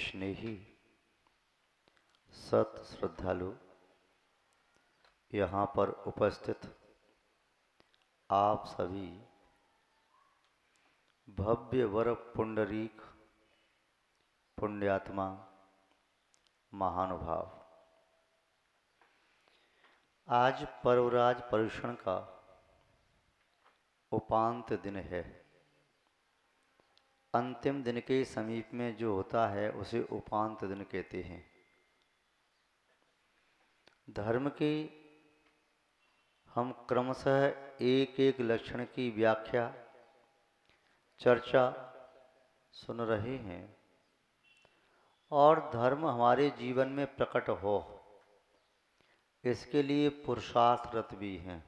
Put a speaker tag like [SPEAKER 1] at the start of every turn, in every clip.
[SPEAKER 1] स्नेही सत श्रद्धालु, यहाँ पर उपस्थित आप सभी भव्य वर पुंडरीक पुण्यात्मा महानुभाव, आज पर्वराज पर्युषण का उपांत दिन है। अंतिम दिन के समीप में जो होता है उसे उपांत दिन कहते हैं। धर्म के हम क्रमशः एक एक लक्षण की व्याख्या चर्चा सुन रहे हैं और धर्म हमारे जीवन में प्रकट हो, इसके लिए पुरुषार्थरत भी हैं।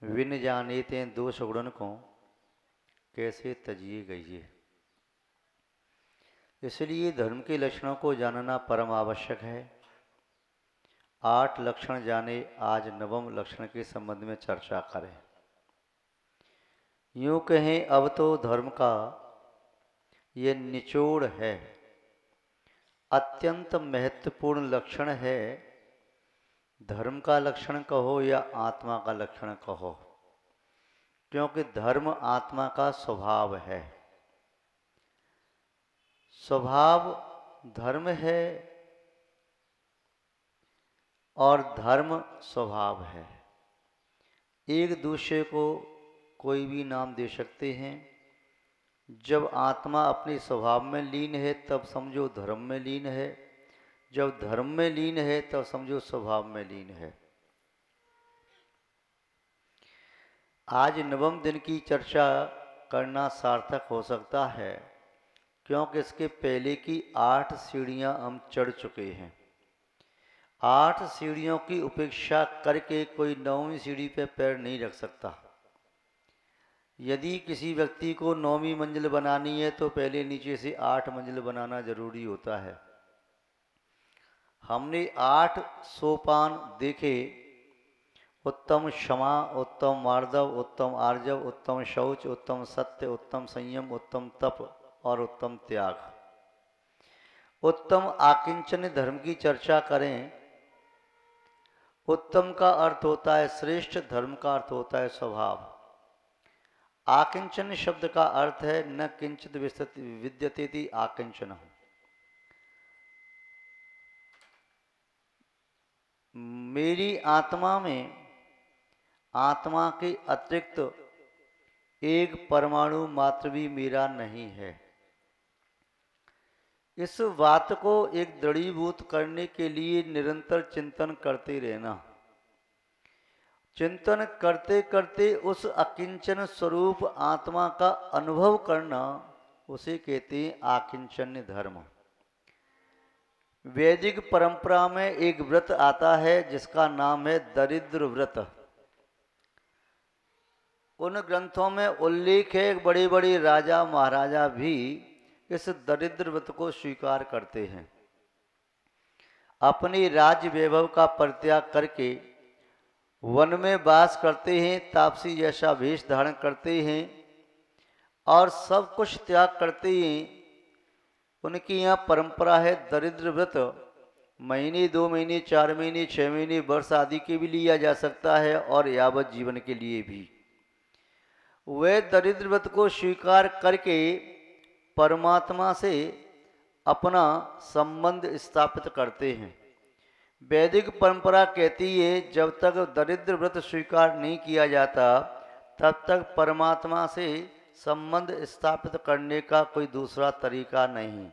[SPEAKER 1] विन जानेते दोष गुणन को कैसे तजिए गई। इसलिए धर्म के लक्षणों को जानना परम आवश्यक है। 8 लक्षण जाने, आज 9वें लक्षण के संबंध में चर्चा करें। यूं कहें अब तो धर्म का ये निचोड़ है, अत्यंत महत्वपूर्ण लक्षण है। धर्म का लक्षण कहो या आत्मा का लक्षण कहो, क्योंकि धर्म आत्मा का स्वभाव है। स्वभाव धर्म है और धर्म स्वभाव है। एक दूसरे को कोई भी नाम दे सकते हैं। जब आत्मा अपने स्वभाव में लीन है तब समझो धर्म में लीन है, जब धर्म में लीन है तब समझो स्वभाव में लीन है। आज 9वें दिन की चर्चा करना सार्थक हो सकता है, क्योंकि इसके पहले की 8 सीढ़ियां हम चढ़ चुके हैं। 8 सीढ़ियों की उपेक्षा करके कोई 9वीं सीढ़ी पे पैर नहीं रख सकता। यदि किसी व्यक्ति को 9वीं मंजिल बनानी है तो पहले नीचे से 8 मंजिल बनाना जरूरी होता है। हमने 8 सोपान देखे, उत्तम क्षमा, उत्तम मार्दव, उत्तम आर्जव, उत्तम शौच, उत्तम सत्य, उत्तम संयम, उत्तम तप और उत्तम त्याग। उत्तम आकिंचन धर्म की चर्चा करें। उत्तम का अर्थ होता है श्रेष्ठ, धर्म का अर्थ होता है स्वभाव। आकिंचन शब्द का अर्थ है न किंचित विद्यतेति आकिंचन। मेरी आत्मा में आत्मा के अतिरिक्त एक परमाणु मात्र भी मेरा नहीं है। इस बात को एक दृढ़ीभूत करने के लिए निरंतर चिंतन करते रहना। चिंतन करते करते उस अकिंचन स्वरूप आत्मा का अनुभव करना, उसे कहते हैं आकिंचन्य धर्म। वैदिक परंपरा में एक व्रत आता है जिसका नाम है दरिद्र व्रत। उन ग्रंथों में उल्लेख है, बड़े बड़े राजा महाराजा भी इस दरिद्र व्रत को स्वीकार करते हैं। अपने राज्य वैभव का परित्याग करके वन में वास करते हैं, तापसी जैसा वेश धारण करते हैं और सब कुछ त्याग करते हैं। उनकी यहाँ परंपरा है दरिद्र व्रत महीने, 2 महीने, 4 महीने, 6 महीने, वर्ष आदि के भी लिया जा सकता है और यावत जीवन के लिए भी। वे दरिद्र व्रत को स्वीकार करके परमात्मा से अपना संबंध स्थापित करते हैं। वैदिक परंपरा कहती है जब तक दरिद्र व्रत स्वीकार नहीं किया जाता तब तक परमात्मा से संबंध स्थापित करने का कोई दूसरा तरीका नहीं।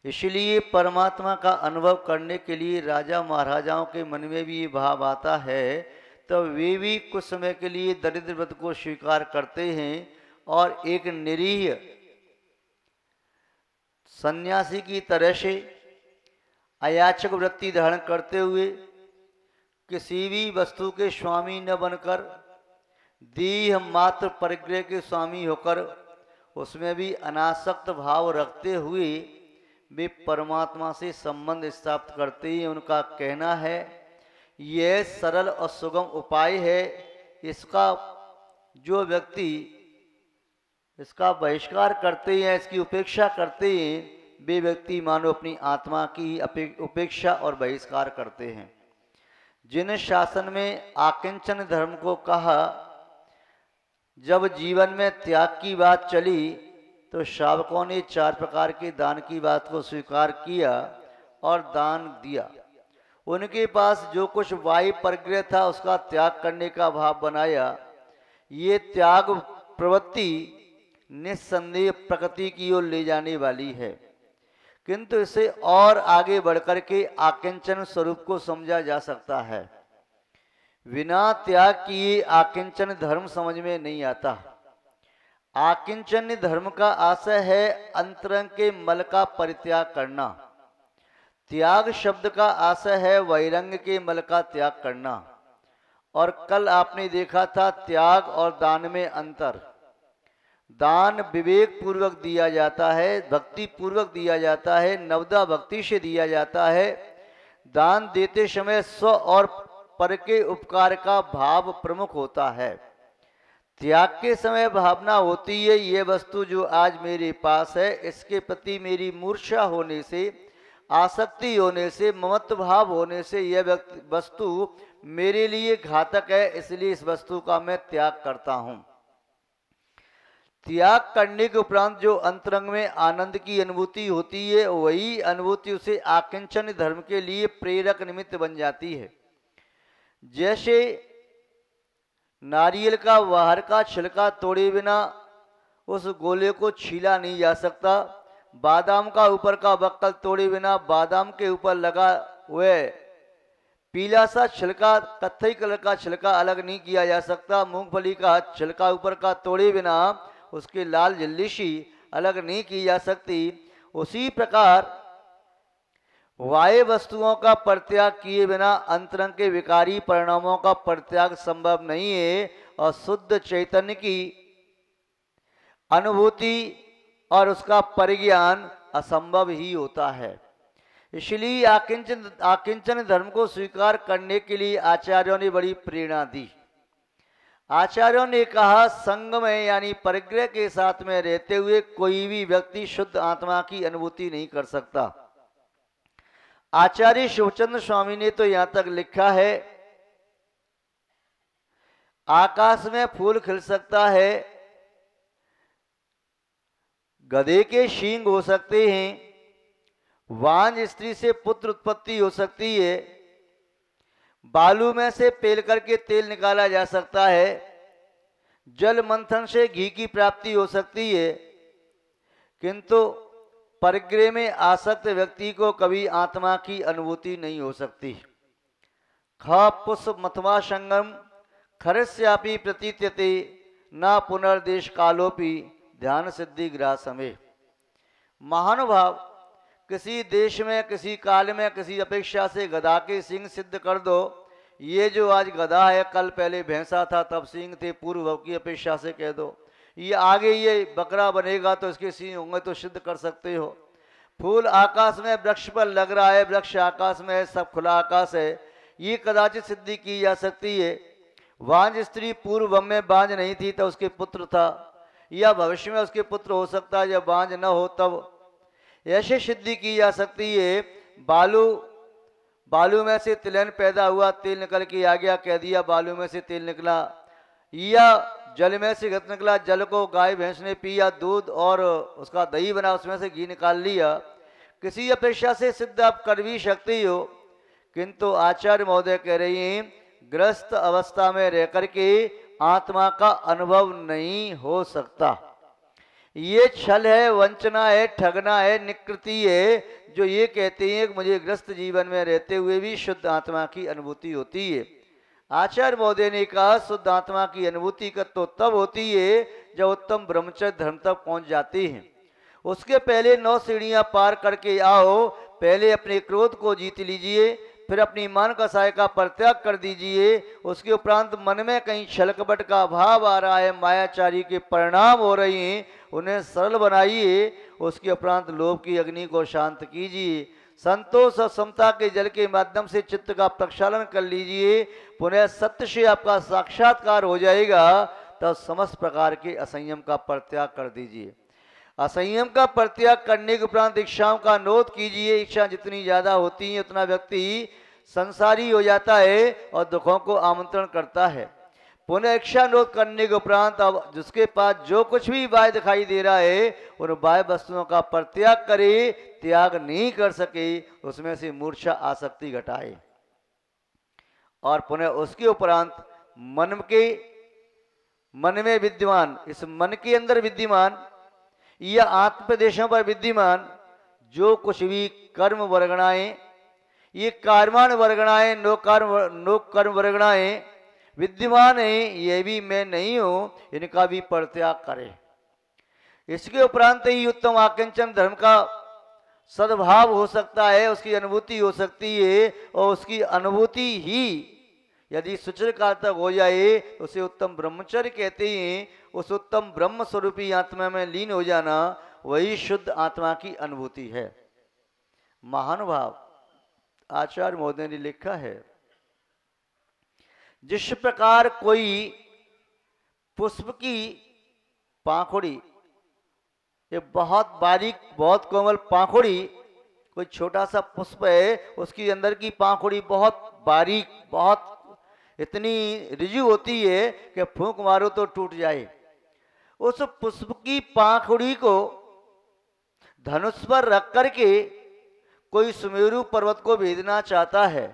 [SPEAKER 1] इसलिए परमात्मा का अनुभव करने के लिए राजा महाराजाओं के मन में भी ये भाव आता है, तो वे भी कुछ समय के लिए दरिद्र व्रत को स्वीकार करते हैं और एक निरीह सन्यासी की तरह से अयाचक वृत्ति धारण करते हुए किसी भी वस्तु के स्वामी न बनकर देह मात्र परिग्रह के स्वामी होकर उसमें भी अनासक्त भाव रखते हुए वे परमात्मा से संबंध स्थापित करते हैं। उनका कहना है यह सरल और सुगम उपाय है, इसका जो व्यक्ति इसका बहिष्कार करते हैं, इसकी उपेक्षा करते हैं, वे व्यक्ति मानो अपनी आत्मा की उपेक्षा और बहिष्कार करते हैं। जिन शासन में आकिंचन धर्म को कहा, जब जीवन में त्याग की बात चली तो श्रावकों ने 4 प्रकार के दान की बात को स्वीकार किया और दान दिया। उनके पास जो कुछ वायु परिग्रह था उसका त्याग करने का भाव बनाया। ये त्याग प्रवृत्ति निस्संदेह प्रकृति की ओर ले जाने वाली है, किंतु इसे और आगे बढ़कर के आकिंचन स्वरूप को समझा जा सकता है। बिना त्याग किए आकिंचन धर्म समझ में नहीं आता। आकिंचन धर्म का आशय है अंतरंग के मल का परित्याग करना। त्याग शब्द का आशय है वैरंग के मल का त्याग करना। और कल आपने देखा था त्याग और दान में अंतर। दान विवेक पूर्वक दिया जाता है, भक्ति पूर्वक दिया जाता है, नवदा भक्ति से दिया जाता है। दान देते समय स्व और पर के उपकार का भाव प्रमुख होता है। त्याग के समय भावना होती है, ये वस्तु जो आज मेरे पास है इसके प्रति मेरी मूर्छा होने से, आसक्ति होने से, ममत्व भाव होने से यह वस्तु मेरे लिए घातक है, इसलिए इस वस्तु का मैं त्याग करता हूं। त्याग करने के उपरांत जो अंतरंग में आनंद की अनुभूति होती है, वही अनुभूति उसे आकिंचन धर्म के लिए प्रेरक निमित्त बन जाती है। जैसे नारियल का बाहर का छिलका तोड़े बिना उस गोले को छीला नहीं जा सकता। बादाम का ऊपर का बक्कल तोड़े बिना बादाम के ऊपर लगा हुए पीला सा छिलका, कत्थई कलर का छिलका अलग नहीं किया जा सकता। मूंगफली का छिलका ऊपर का तोड़े बिना उसके लाल झिल्ली अलग नहीं की जा सकती। उसी प्रकार वाह्य वस्तुओं का परित्याग किए बिना अंतरंग के विकारी परिणामों का परित्याग संभव नहीं है और शुद्ध चैतन्य की अनुभूति और उसका परिज्ञान असंभव ही होता है। इसलिए आकिंचन धर्म को स्वीकार करने के लिए आचार्यों ने बड़ी प्रेरणा दी। आचार्यों ने कहा, संग में यानी परिग्रह के साथ में रहते हुए कोई भी व्यक्ति शुद्ध आत्मा की अनुभूति नहीं कर सकता। आचार्य शिवचंद्र स्वामी ने तो यहां तक लिखा है, आकाश में फूल खिल सकता है, गधे के सींग हो सकते हैं, वांझ स्त्री से पुत्र उत्पत्ति हो सकती है, बालू में से पेल करके तेल निकाला जा सकता है, जल मंथन से घी की प्राप्ति हो सकती है, किंतु परिग्रह में आसक्त व्यक्ति को कभी आत्मा की अनुभूति नहीं हो सकती। ख पुष्प मथवा संगम खरस्यापि प्रतीत्यते न पुनर्देश कालोपि ध्यान सिद्धि ग्रासमे। महानुभाव, किसी देश में, किसी काल में, किसी अपेक्षा से गधा के सिंह सिद्ध कर दो। ये जो आज गधा है कल पहले भैंसा था, तब सिंह थे, पूर्व की अपेक्षा से कह दो। ये आगे ये बकरा बनेगा तो इसके सिंह होंगे, तो सिद्ध कर सकते हो। फूल आकाश में वृक्ष पर लग रहा है, वृक्ष आकाश में है, सब खुला आकाश है, ये कदाचित सिद्धि की जा सकती है। वांझ स्त्री पूर्व में बांझ नहीं थी तो उसके पुत्र था, या भविष्य में उसके पुत्र हो सकता है जब बांझ न हो तब, ऐसे सिद्धि की जा सकती है। बालू में से तिलहन पैदा हुआ, तेल निकल के आ गया, कह दिया बालू में से तेल निकला। या जल में से घृत निकला, जल को गाय भैंस ने पिया, दूध और उसका दही बना, उसमें से घी निकाल लिया। किसी अपेक्षा से सिद्ध आप कर भी सकते हो, किंतु आचार्य महोदय कह रही हैं ग्रस्त अवस्था में रह करके आत्मा का अनुभव नहीं हो सकता। ये छल है, वंचना है, ठगना है, निकृति है, जो ये कहते हैं कि मुझे ग्रस्त जीवन में रहते हुए भी शुद्ध आत्मा की अनुभूति होती है। आचार्य महोदय ने कहा, शुद्ध आत्मा की अनुभूति का तो तब होती है जब उत्तम ब्रह्मचर्य धर्म तक पहुंच जाती हैं। उसके पहले 9 सीढ़ियां पार करके आओ। पहले अपने क्रोध को जीत लीजिए, फिर अपनी मान कसाय का परित्याग कर दीजिए। उसके उपरांत मन में कहीं छलकपट का भाव आ रहा है, मायाचारी के परिणाम हो रही हैं, उन्हें सरल बनाइए। उसके उपरांत लोभ की अग्नि को शांत कीजिए। संतोष और समता के जल के माध्यम से चित्त का प्रक्षालन कर लीजिए। पुनः सत्य से आपका साक्षात्कार हो जाएगा, तब समस्त प्रकार के असंयम का परित्याग कर दीजिए। असंयम का परित्याग करने के उपरांत इच्छाओं का नोध कीजिए। इच्छा जितनी ज़्यादा होती है उतना व्यक्ति संसारी हो जाता है और दुखों को आमंत्रण करता है। पुनः इच्छा नोध करने के उपरांत अब जिसके पास जो कुछ भी बाह्य दिखाई दे रहा है उन बाह्य वस्तुओं का परित्याग करे। त्याग नहीं कर सके उसमें से मूर्छा आसक्ति घटाए और पुनः उसके उपरांत मन में विद्यमान, इस मन के अंदर विद्यमान या आत्म प्रदेशों पर विद्यमान जो कुछ भी कर्म वर्गणाएं, ये कार्माण वर्गणाएं, नो कर्म वर्गणाएं विद्यमान है, ये भी मैं नहीं हूं, इनका भी परित्याग करें। इसके उपरांत ही उत्तम आकिंचन धर्म का सद्भाव हो सकता है, उसकी अनुभूति हो सकती है और उसकी अनुभूति ही यदि सुचिर काल तक हो जाए तो उसे उत्तम ब्रह्मचर्य कहते हैं। उस उत्तम ब्रह्म स्वरूपी आत्मा में लीन हो जाना वही शुद्ध आत्मा की अनुभूति है। महानुभाव आचार्य महोदय ने लिखा है, जिस प्रकार कोई पुष्प की पाखुड़ी, ये बहुत बारीक बहुत कोमल पाखुड़ी, कोई छोटा सा पुष्प है उसकी अंदर की पाखुड़ी बहुत बारीक, बहुत इतनी रिजु होती है कि फूंक मारो तो टूट जाए। उस पुष्प की पाखुड़ी को धनुष पर रख करके कोई सुमेरु पर्वत को भेदना चाहता है।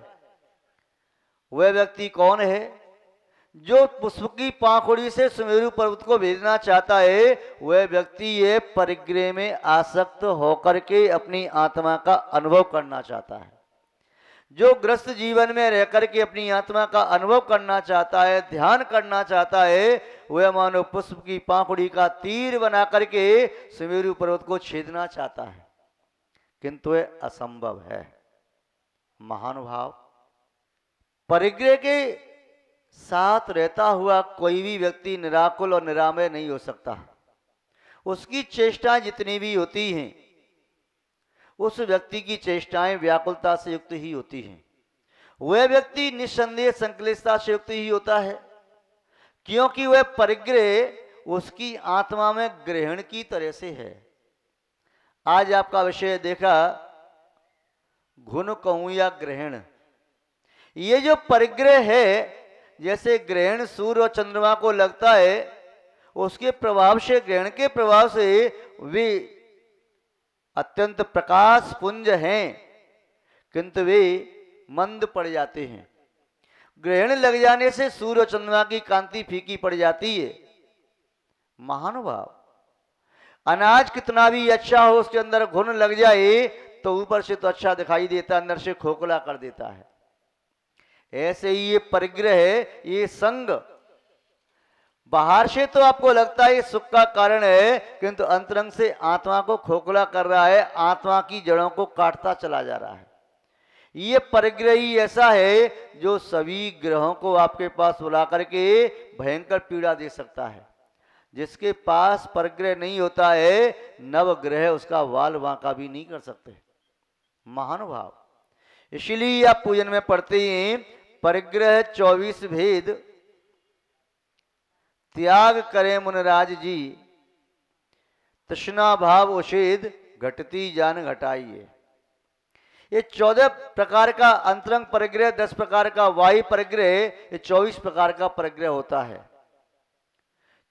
[SPEAKER 1] वह व्यक्ति कौन है? जो पुष्प की पाखुड़ी से सुमेरु पर्वत को भेजना चाहता है वह व्यक्ति ये परिग्रह में आसक्त होकर के अपनी आत्मा का अनुभव करना चाहता है। जो ग्रस्त जीवन में रह करके अपनी आत्मा का अनुभव करना चाहता है, ध्यान करना चाहता है, वह मानो पुष्प की पाखुड़ी का तीर बना करके सुमेरु पर्वत को छेदना चाहता है, किंतु यह असंभव है। महानुभाव परिग्रह के साथ रहता हुआ कोई भी व्यक्ति निराकुल और निरामय नहीं हो सकता। उसकी चेष्टाएं जितनी भी होती हैं उस व्यक्ति की चेष्टाएं व्याकुलता से युक्त ही होती हैं। वह व्यक्ति निस्संदेह संकलिष्टता से युक्त ही होता है, क्योंकि वह परिग्रह उसकी आत्मा में ग्रहण की तरह से है। आज आपका विषय देखा, घुन कहूं या ग्रहण। ये जो परिग्रह है, जैसे ग्रहण सूर्य और चंद्रमा को लगता है, उसके प्रभाव से, ग्रहण के प्रभाव से वे अत्यंत प्रकाश पुंज हैं, किंतु वे मंद पड़ जाते हैं। ग्रहण लग जाने से सूर्य और चंद्रमा की कांति फीकी पड़ जाती है। महानुभाव अनाज कितना भी अच्छा हो, उसके अंदर घुन लग जाए तो ऊपर से तो अच्छा दिखाई देता, अंदर से खोखला कर देता है। ऐसे ही ये परिग्रह है, ये संग बाहर से तो आपको लगता है ये सुख का कारण है, किंतु अंतरंग से आत्मा को खोखला कर रहा है, आत्मा की जड़ों को काटता चला जा रहा है। ये परिग्रह ही ऐसा है जो सभी ग्रहों को आपके पास बुला करके भयंकर पीड़ा दे सकता है। जिसके पास परिग्रह नहीं होता है, नवग्रह उसका वाल वांका भी नहीं कर सकते। महानुभाव इसीलिए आप पूजन में पढ़ते हैं, परिग्रह 24 भेद त्याग करें मुनराज जी, तृष्णा भाव उषेद घटती जान घटाइए। ये 14 प्रकार का अंतरंग परिग्रह, 10 प्रकार का वायु परिग्रह, ये 24 प्रकार का परिग्रह होता है।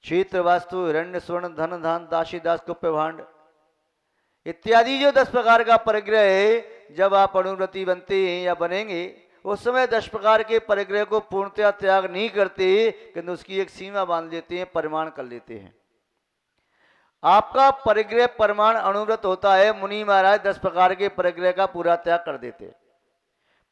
[SPEAKER 1] क्षेत्र वास्तु हिरण्य स्वर्ण धन धान दासी दास कुप्य भांड इत्यादि जो 10 प्रकार का परिग्रह है, जब आप अनुव्रती बनते हैं या बनेंगे उस समय 10 प्रकार के परिग्रह को पूर्णतया त्याग नहीं करते, किंतु उसकी एक सीमा बांध लेते हैं, परिमाण कर लेते हैं। आपका परिग्रह परिमाण अनुव्रत होता है, मुनि महाराज 10 प्रकार के परिग्रह का पूरा त्याग कर देते।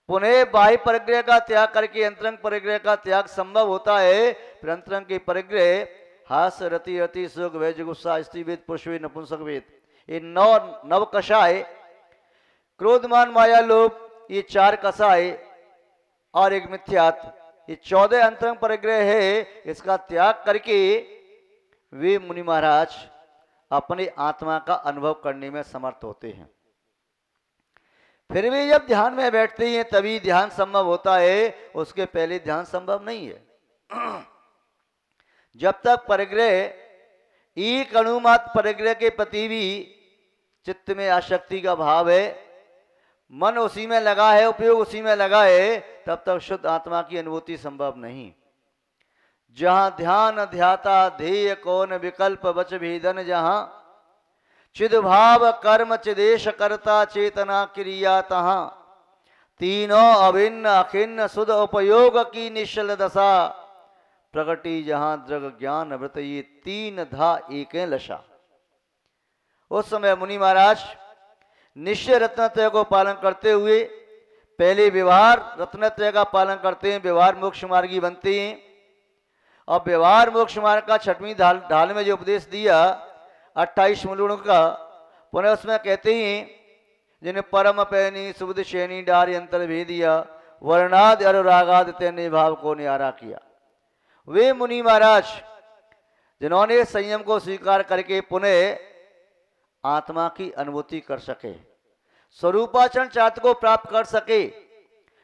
[SPEAKER 1] पुनः बाह्य परिग्रह का त्याग करके अंतरंग परिग्रह का त्याग संभव होता है। फिर अंतरंग के परिग्रह हास रति रति सुख वैज गुस्सा स्त्री वेद पुरुष वेद नपुंसक वेद, ये नव कषाय, क्रोधमान माया लोभ, ये 4 कषाय और एक मिथ्यात्व, ये 14 अंतरंग परिग्रह है। इसका त्याग करके वे मुनि महाराज अपने आत्मा का अनुभव करने में समर्थ होते हैं। फिर भी जब ध्यान में बैठते हैं तभी ध्यान संभव होता है, उसके पहले ध्यान संभव नहीं है। जब तक परिग्रह एक अणुमात्र परिग्रह के प्रति भी चित्त में आसक्ति का भाव है, मन उसी में लगा है, उपयोग उसी में लगा है, तब तक शुद्ध आत्मा की अनुभूति संभव नहीं। जहां ध्यान ध्याता ध्येय कौन विकल्प वच भेदन, जहां चिद भाव कर्म चिदेश करता चेतना क्रिया, तहां तीनों अभिन्न अखिन्न सुध उपयोग की निश्चल दशा, प्रगति जहां दृग ज्ञान व्रत ये तीन धा एक लशा। उस समय मुनि महाराज निश्चय रत्नत्रय को पालन करते हुए पहले व्यवहार रत्नत्रय का पालन करते हैं, व्यवहार मोक्ष मार्गी बनते हैं। और व्यवहार मोक्ष मार्ग का छठवीं ढाल में जो उपदेश दिया 28 मूलगुणों का, पुनः उसमें कहते हैं जिन्हें परम पैनी सुबुध शैनी डार यंत्र भेदिया, वर्णाद अनुरागाद तेने भाव को न्यारा किया। वे मुनि महाराज जिन्होंने संयम को स्वीकार करके पुनः आत्मा की अनुभूति कर सके, स्वरूपाचरण चार्थ को प्राप्त कर सके।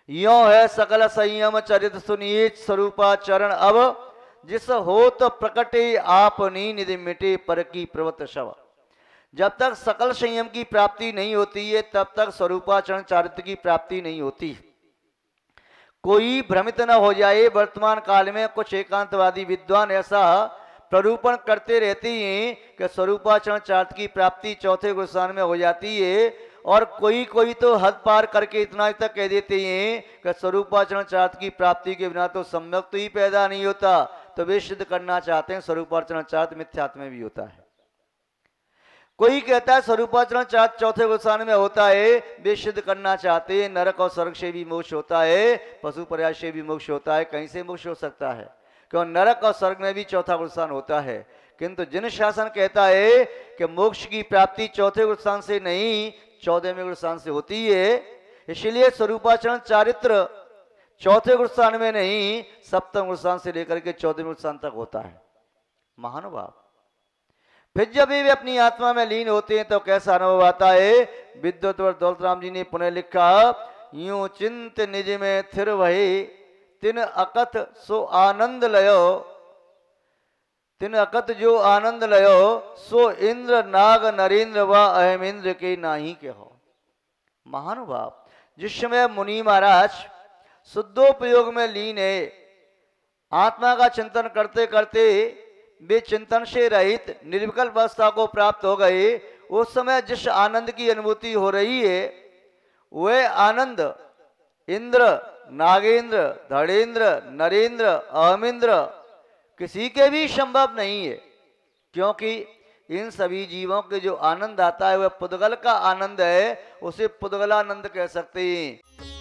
[SPEAKER 1] यो है सकल संयम चरित सुनिए स्वरूपाचरण, अब जिस होत प्रकटे आपनी निधि मिटे पर की प्रवत शव। जब तक सकल संयम की प्राप्ति नहीं होती है तब तक स्वरूपाचरण चारित्र की प्राप्ति नहीं होती। कोई भ्रमित न हो जाए, वर्तमान काल में कुछ एकांतवादी विद्वान ऐसा प्ररूपण करते रहते हैं कि स्वरूपाचरण चार्थ की प्राप्ति चौथे गुणस्थान में हो जाती है, और कोई कोई तो हद पार करके इतना तक कह देते हैं कि स्वरूपाचरण चार्थ की प्राप्ति के बिना तो सम्यक तो ही पैदा नहीं होता। तो वे सिद्ध करना चाहते हैं स्वरूपाचरण चार्थ मिथ्यात्व में भी होता है। कोई कहता है स्वरूपाचरण चार्थ चौथे गुणस्थान में होता है, वे सिद्ध करना चाहते हैं नरक और स्वर्ग से भी मोक्ष होता है, पशु पर्याय से भी मोक्ष होता है। कहीं से मोक्ष हो सकता है? क्यों नरक और स्वर्ग में भी चौथा गुणस्थान होता है। किंतु जिन शासन कहता है कि मोक्ष की प्राप्ति चौथे गुणस्थान से नहीं 14वें गुणस्थान से होती है, इसलिए स्वरूपाचरण चारित्र चौथे गुणस्थान में नहीं 7वें गुणस्थान से लेकर के 14वें गुणस्थान तक होता है। महानुभाव, फिर जब वे अपनी आत्मा में लीन होते हैं तो कैसा अनुभव आता है? विद्वत दौलतराम जी ने पुनः लिखा, यूं चिंत निज में थिर वही तिन अकथ सो आनंद लयो, तिन अकथ जो आनंद लयो सो इंद्र नाग नरेंद्र व अहम इंद्र के नाही के हो। महानुभाव, जिस समय मुनि महाराज शुद्धोपयोग में लीन है, आत्मा का चिंतन करते करते वे चिंतन से रहित निर्विकल्प अवस्था को प्राप्त हो गए, उस समय जिस आनंद की अनुभूति हो रही है वह आनंद इंद्र नागेंद्र धड़ेंद्र नरेंद्र अहमिंद्र किसी के भी संभव नहीं है, क्योंकि इन सभी जीवों के जो आनंद आता है वह पुद्गल का आनंद है, उसे पुद्गलानंद कह सकते हैं।